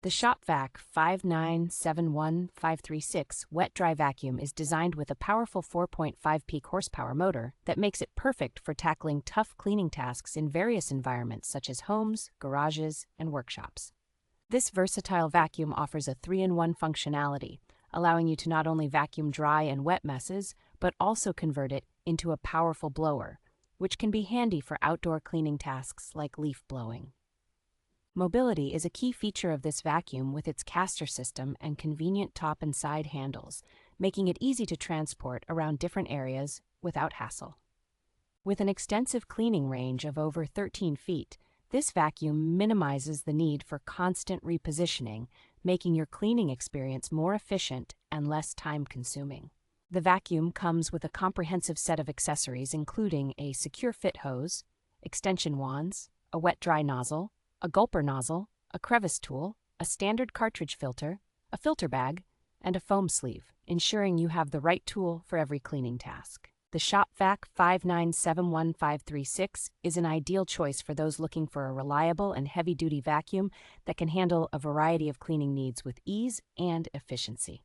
The Shop-Vac 5971536 wet-dry vacuum is designed with a powerful 4.5 peak horsepower motor that makes it perfect for tackling tough cleaning tasks in various environments such as homes, garages, and workshops. This versatile vacuum offers a 3-in-1 functionality, allowing you to not only vacuum dry and wet messes, but also convert it into a powerful blower, which can be handy for outdoor cleaning tasks like leaf blowing. Mobility is a key feature of this vacuum with its caster system and convenient top and side handles, making it easy to transport around different areas without hassle. With an extensive cleaning range of over 13 feet, this vacuum minimizes the need for constant repositioning, making your cleaning experience more efficient and less time-consuming. The vacuum comes with a comprehensive set of accessories including a secure fit hose, extension wands, a wet-dry nozzle, a gulper nozzle, a crevice tool, a standard cartridge filter, a filter bag, and a foam sleeve, ensuring you have the right tool for every cleaning task. The Shop-Vac 5971536 is an ideal choice for those looking for a reliable and heavy-duty vacuum that can handle a variety of cleaning needs with ease and efficiency.